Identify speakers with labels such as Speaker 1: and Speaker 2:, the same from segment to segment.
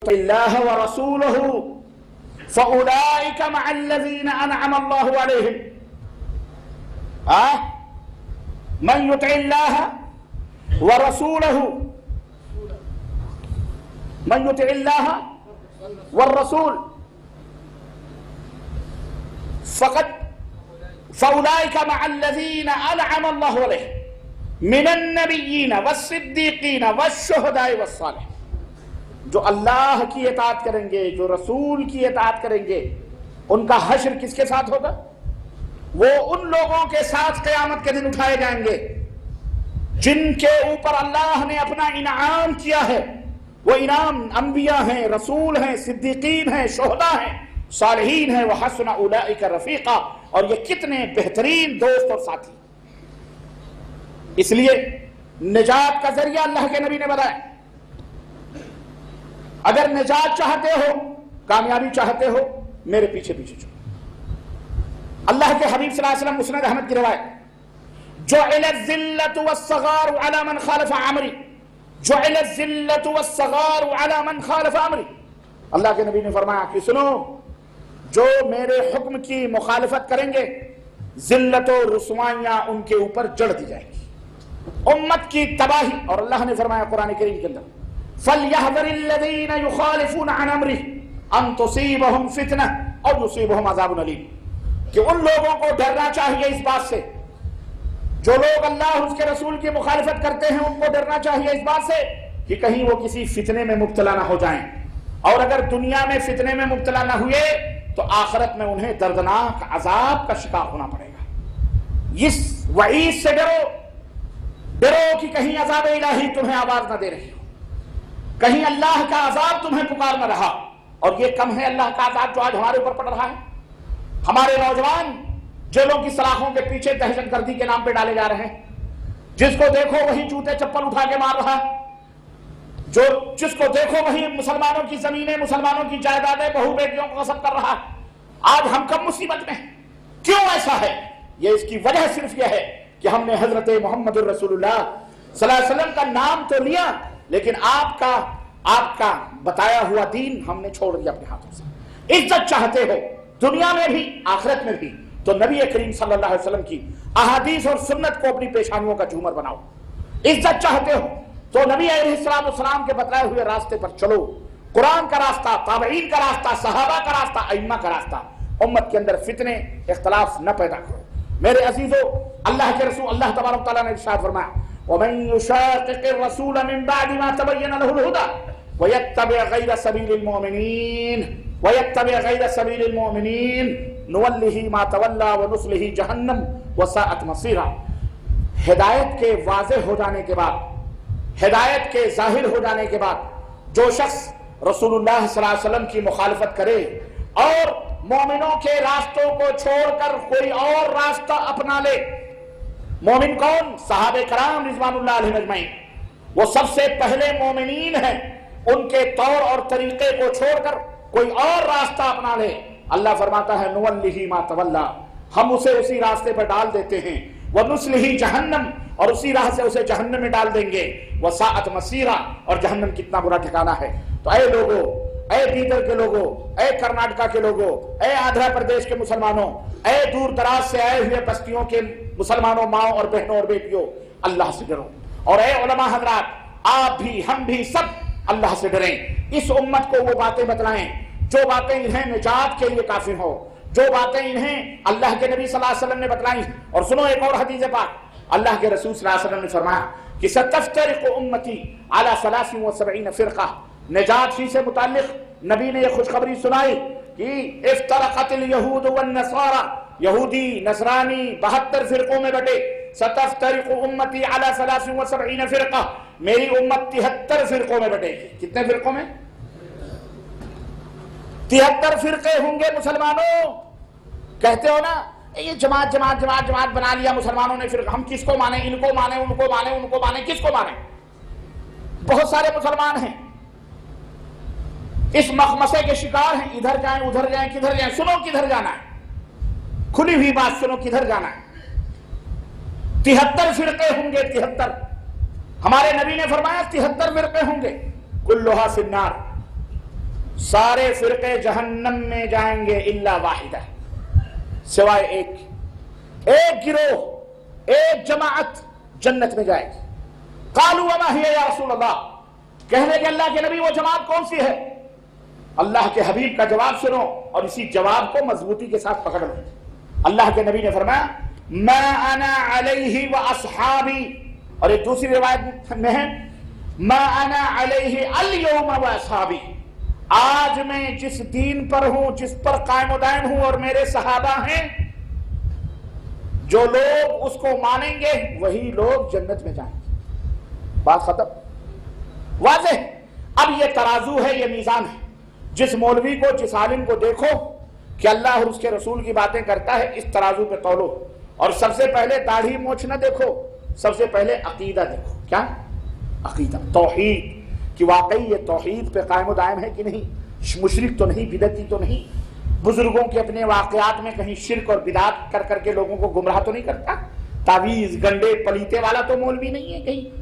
Speaker 1: اللہ ورسولہ فأولئک مع الذین انعم اللہ علیہم. من یطع اللہ ورسولہ من یطع اللہ والرسول فأولئک مع الذین انعم اللہ علیہم من النبیین والصدیقین والشہداء والصالحین. جو اللہ کی اطاعت کریں گے، جو رسول کی اطاعت کریں گے، ان کا حشر کس کے ساتھ ہوگا؟ وہ ان لوگوں کے ساتھ قیامت کے دن اٹھائے جائیں گے جن کے اوپر اللہ نے اپنا انعام کیا ہے. وہ انعام انبیاء ہیں، رسول ہیں، صدیقین ہیں، شہداء ہیں، صالحین ہیں. وحسن اولئک رفیقا. اور یہ کتنے بہترین دوست اور ساتھی. اس لیے نجات کا ذریعہ اللہ کے نبی نے بتایا. اگر نجات چاہتے ہو، کامیابی چاہتے ہو، میرے پیچھے پیچھے چلو. اللہ کے حبیب صلی اللہ علیہ وسلم مسند احمد کی روایت، جعل الذلۃ والصغار علی من خالف امری، جعل الذلۃ والصغار علی من خالف امری. اللہ کے نبی نے فرمایا کہ سنو، جو میرے حکم کی مخالفت کریں گے، ذلت و رسوائیاں ان کے اوپر جڑ دی جائیں گی، امت کی تباہی. اور اللہ نے فرمایا قرآن کریم کے اندر، فَلْيَحْذَرِ الَّذِينَ يُخَالِفُونَ عَنْ أَمْرِهِ أَن تُصِيبَهُمْ فِتْنَةٌ أَوْ يُصِيبَهُمْ عَذَابٌ أَلِيمٌ. کہ ان لوگوں کو ڈرنا چاہیے اس بات سے، جو لوگ اللہ اور اس کے رسول کی مخالفت کرتے ہیں، ان کو ڈرنا چاہیے اس بات سے کہ کہیں وہ کسی فتنے میں مبتلا نہ ہو جائیں. اور اگر دنیا میں فتنے میں مبتلا نہ ہوئے تو آخرت میں انہیں دردناک عذاب کا شکار ہونا پڑے گا. اس وعید سے ڈرو کہ کہیں عذاب الہی تمہیں آواز نہ دے رہی ہو، کہیں اللہ کا عذاب تمہیں پکار نہ رہا. اور یہ کم ہے اللہ کا عذاب جو آج ہمارے اوپر پڑ رہا ہے. ہمارے نوجوان جیلوں کی سلاخوں کے پیچھے دہشت گردی کے نام پہ ڈالے جا رہے ہیں. جس کو دیکھو وہی جوتے چپل اٹھا کے مار رہا ہے، جس کو دیکھو وہی مسلمانوں کی زمینیں، مسلمانوں کی جائیدادیں، بہو بیٹیوں کو غصب کر رہا ہے. آج ہم کم مصیبت میں ہیں. کیوں ایسا ہے؟ یہ اس کی وجہ صرف یہ ہے کہ ہم نے حضرت محمد الرسول اللہ صلی اللہ علیہ وسلم کا نام تو لیا، لیکن آپ کا بتایا ہوا دین ہم نے چھوڑ دیا اپنے ہاتھوں سے. عزت چاہتے ہو دنیا میں بھی آخرت میں بھی تو نبی کریم صلی اللہ علیہ وسلم کی احادیث اور سنت کو اپنی پیشانیوں کا جھومر بناؤ. عزت چاہتے ہو تو نبی علیہ السلام کے بتلائے ہوئے راستے پر چلو. قرآن کا راستہ، تابعین کا راستہ، صحابہ کا راستہ، ائمہ کا راستہ. امت کے اندر فتنے اختلاف نہ پیدا کرو. میرے عزیزو، اللہ کے رسول اللہ تبارک و تعالیٰ نے ارشاد فرمایا، وَمَن يُشَاقِقِ الرَّسُولَ مِن بَعْدِ مَا تَبَيَّنَ لَهُ الْهُدَى وَيَتَّبِعْ غَيْرَ سَبِيلِ الْمُؤْمِنِينَ نُوَلِّهِ مَا تَوَلَّى وَنُصْلِهِ جَهَنَّمَ وَسَاءَتْ مَصِيرًا. ہدایت کے واضح ہو جانے کے بعد، ہدایت کے ظاہر ہو جانے کے بعد جو شخص رسول اللہ صلی اللہ علیہ وسلم کی مخالفت کرے اور مومنوں کے راستوں کو چھوڑ کر کوئی اور راستہ اپنا لے. مومن کون؟ صحابہ کرام رضوان اللہ علیہم اجمعین. وہ سب سے پہلے مومنین ہیں. ان کے طور اور طریقے کو چھوڑ کر کوئی اور راستہ اپنا لے، اللہ فرماتا ہے نُوَلِّهِ مَا تَوَلَّى، ہم اسے اسی راستے پر ڈال دیتے ہیں. وَنُصْلِهِ جَهَنَّمَ، اور اسی راہ سے اسے جہنم میں ڈال دیں گے. وَسَاءَتْ مَصِيرًا، اور جہنم کتنا برا ٹھکانہ ہے. تو اے لوگوں، اے بیدر کے لوگوں، اے کرناٹکا کے لوگوں، اے آندھرا پردیش کے مسلمانوں، اے دور دراز سے آئے ہوئے بستیوں کے مسلمانوں، ماؤں اور بہنوں اور بیٹیوں، اللہ سے ڈرو. اور اے علماء حضرات، آپ بھی ہم بھی سب اللہ سے ڈریں. اس امت کو وہ باتیں بتلائیں جو باتیں انہیں نجات کے لیے کافی ہو، جو باتیں انہیں اللہ کے نبی صلی اللہ علیہ وسلم نے بتلائیں. اور سنو ایک اور حدیث پاک، اللہ کے رسول صلی اللہ علیہ وسلم نے فرمایا کہ ستفترق امتی علی 73 فرقہ. نجات ہی سے متعلق نبی نے یہ خوشخبری سنائی کہ افترقت الیہود والنصارى، یہودی نصرانی 72 فرقوں میں بٹے. ستفترق امتی علی 73 فرقہ، میری امت 73 فرقوں میں بٹے گی. کتنے فرقوں میں؟ 73 فرقے ہوں گے مسلمانوں. کہتے ہو نا یہ جماعت جماعت جماعت جماعت بنا لیا مسلمانوں نے، پھر ہم کس کو مانیں؟ ان کو مانیں، ان کو مانیں، ان کو مانیں، کس کو مانیں؟ بہت سارے مسلمان ہیں اس مخمصے کے شکار ہیں. ادھر جائیں ادھر جائیں، کدھر جائیں؟ سنو کدھر جانا ہے، کھلی ہوئی بات سنو کدھر جانا ہے. 73 فرقے ہوں گے. 73 ہمارے نبی نے فرمایا 73 فرقے ہوں گے. کلھا فی النار، سارے فرقے جہنم میں جائیں گے الا واحدہ، سوائے ایک گروہ، ایک جماعت جنت میں جائے گی۔ قالوا وما هي یا رسول اللہ، کہنے کہ اللہ کے نبی وہ جماعت کون سی ہے؟ اللہ کے حبیب کا جواب سنو اور اسی جواب کو مضبوطی کے ساتھ پکڑ لو۔ اللہ کے نبی نے فرمایا ما انا علیہ واصحابی، اور ایک دوسری روایت میں ہے ما انا علیہ اليوم واصحابی، آج میں جس دین پر ہوں، جس پر قائم و دائم ہوں اور میرے صحابہ ہیں، جو لوگ اس کو مانیں گے وہی لوگ جنت میں جائیں گے۔ بات ختم، واضح۔ اب یہ ترازو ہے، یہ میزان ہے۔ جس مولوی کو، جس عالم کو دیکھو کہ اللہ اور اس کے رسول کی باتیں کرتا ہے، اس ترازو پہ تولو، اور سب سے پہلے داڑھی مونچھ نہ دیکھو، سب سے پہلے عقیدہ دیکھو۔ کیا عقیدہ؟ توحید، کہ واقعی یہ توحید پہ قائم و دائم ہے کہ نہیں، مشرک تو نہیں، بدعتی تو نہیں، بزرگوں کے اپنے واقعات میں کہیں شرک اور بدعت کر کر کے لوگوں کو گمراہ تو نہیں کرتا، تعویذ گنڈے پلیتے والا تو مولوی نہیں ہے کہیں،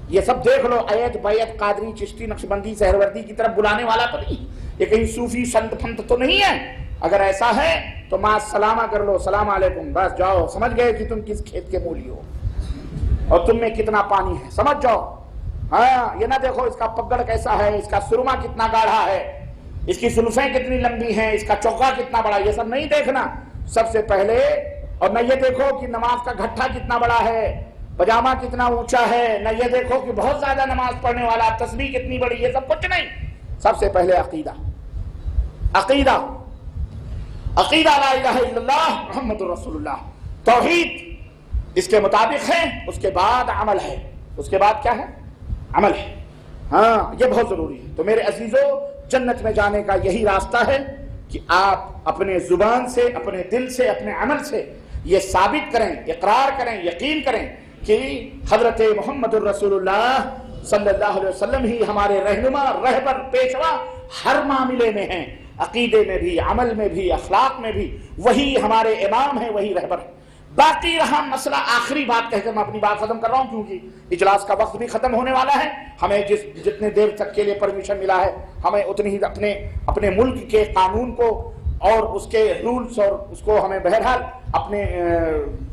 Speaker 1: یہ سب دیکھ لو، ایت بیت قادری چشتی نقشبندی سہروردی کی طرف بلانے والا تو نہیں، یہ کہیں صوفی سنت پھنت تو نہیں ہے۔ اگر ایسا ہے تو ماں سلامہ کر لو، السلام علیکم، بس جاؤ، سمجھ گئے کہ تم کس کھیت کے مولی ہو اور تم میں کتنا پانی ہے، سمجھ جاؤ۔ ہاں، یہ نہ دیکھو اس کا پگڑ کیسا ہے، اس کا سرما کتنا گاڑھا ہے، اس کی زلفیں کتنی لمبی ہیں، اس کا چوکا کتنا بڑا، یہ سب نہیں دیکھنا۔ سب سے پہلے، اور نہ یہ دیکھو کہ نماز کا گھٹا کتنا بڑا ہے، پجامہ کتنا اونچا ہے، نہ یہ دیکھو کہ بہت زیادہ نماز پڑھنے والا، تسبیح کتنی بڑی، یہ سب کچھ نہیں۔ سب سے پہلے عقیدہ، عقیدہ، عقیدہ لا الہ الا اللہ محمد رسول اللہ، توحید اس کے مطابق ہے، اس کے بعد عمل ہے، اس کے بعد کیا ہے؟ عمل ہے۔ ہاں، یہ بہت ضروری ہے۔ تو میرے عزیزو، جنت میں جانے کا یہی راستہ ہے کہ آپ اپنے زبان سے، اپنے دل سے، اپنے عمل سے یہ ثابت کریں، اقرار کریں، یقین کریں کہ حضرت محمد الرسول اللہ صلی اللہ علیہ وسلم ہی ہمارے رہنما، رہبر، پیشوا ہر معاملے میں ہیں، عقیدے میں بھی، عمل میں بھی، اخلاق میں بھی، وہی ہمارے امام ہیں، وہی رہبر ہیں۔ باقی رہا مسئلہ، آخری بات کہہ کر میں اپنی بات ختم کر رہا ہوں کیونکہ اجلاس کا وقت بھی ختم ہونے والا ہے۔ ہمیں جتنے دیر تک کے لیے پرمیشن ملا ہے، ہمیں اتنی ہی اپنے ملک کے قانون کو اور اس کے رولز اور اس کو ہمیں بہرحال اپنے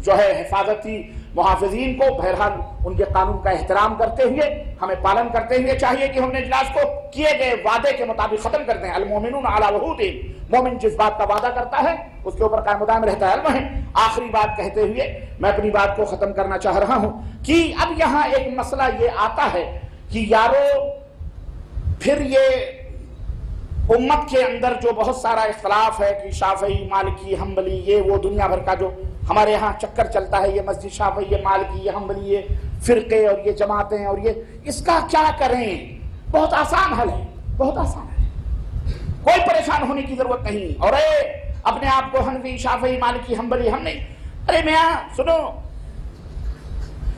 Speaker 1: جو ہے حفاظتی محافظین کو بہرحال ان کے قانون کا احترام کرتے ہوئے، ہمیں پالن کرتے ہوئے چاہیے کہ ہم نے اجلاس کو کیے گئے وعدے کے مطابق ختم کر دیں۔ المومنون علی وعودہم، مومن جس بات کا وعدہ کرتا ہے اس کے اوپر قائم و دائم رہتا ہے۔ المہم، آخری بات کہتے ہوئے میں اپنی بات کو ختم کرنا چاہ رہا ہوں کہ اب یہاں ایک مسئلہ یہ آتا ہے کہ یارو پھر یہ امت کے اندر جو بہت سارا اختلاف ہے کہ شافعی، مالکی، حنبلی، یہ وہ دنیا بھر کا جو ہمارے ہاں چکر چلتا ہے، یہ مسجد شافعی، یہ مالکی، یہ حنبلی، یہ فرقے اور یہ جماعتیں اور یہ، اس کا کیا کریں؟ بہت آسان حل ہے، بہت آسان ہے، کوئی پریشان ہونے کی ضرورت نہیں۔ اور اپنے آپ کو حنفی، شافعی، مالکی، حنبلی ہم نہیں، ارے میاں سنو،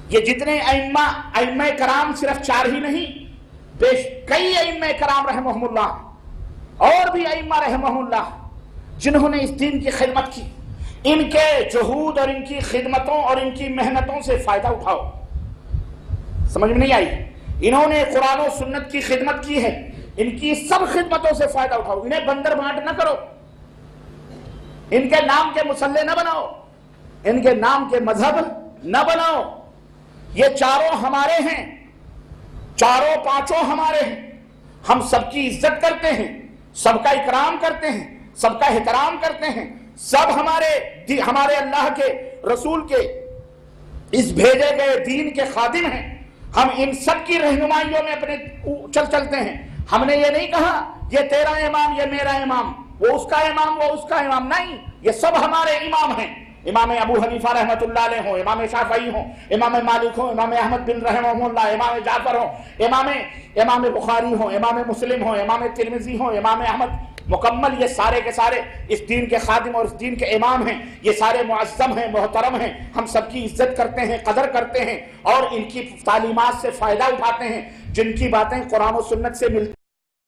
Speaker 1: یہ جتنے ائمہ کرام صرف 4 ہی نہیں، کئی ائمہ کرام رحمہم اللہ اور بھی ائمہ رحمہم اللہ جنہوں نے اس دین کی خدمت کی، ان کے جہود اور ان کی خدمتوں اور ان کی محنتوں سے فائدہ اٹھاؤ۔ سمجھ میں نہیں آئی؟ انہوں نے قرآن و سنت کی خدمت کی ہے، ان کی سب خدمتوں سے فائدہ اٹھاؤ، انہیں بندر بانٹ نہ کرو، ان کے نام کے مسلح نہ بناؤ، ان کے نام کے مذہب نہ بناؤ۔ یہ چاروں ہمارے ہیں، چاروں پانچوں ہمارے ہیں، ہم سب کی عزت کرتے ہیں، سب کا اکرام کرتے ہیں، سب کا احترام کرتے ہیں، سب ہمارے اللہ کے رسول کے اس بھیجے گئے دین کے خادم ہیں، ہم ان سب کی رہنمائیوں میں اپنے چلتے ہیں۔ ہم نے یہ نہیں کہا یہ تیرا امام، یہ میرا امام، وہ اس کا امام، وہ اس کا امام، نہیں، یہ سب ہمارے امام ہیں۔ امام ابو حنیفہ رحمۃ اللہ علیہ ہوں، امام شافعی ہوں، امام مالک ہوں، امام احمد بن رحمہ اللہ، امام جعفر ہوں، امام بخاری ہوں، امام مسلم ہوں، امام ترمذی ہوں، امام احمد، مکمل یہ سارے کے سارے اس دین کے خادم اور اس دین کے امام ہیں، یہ سارے معظم ہیں، محترم ہیں، ہم سب کی عزت کرتے ہیں، قدر کرتے ہیں اور ان کی تعلیمات سے فائدہ اٹھاتے ہیں، جن کی باتیں قرآن و سنت سے ملتی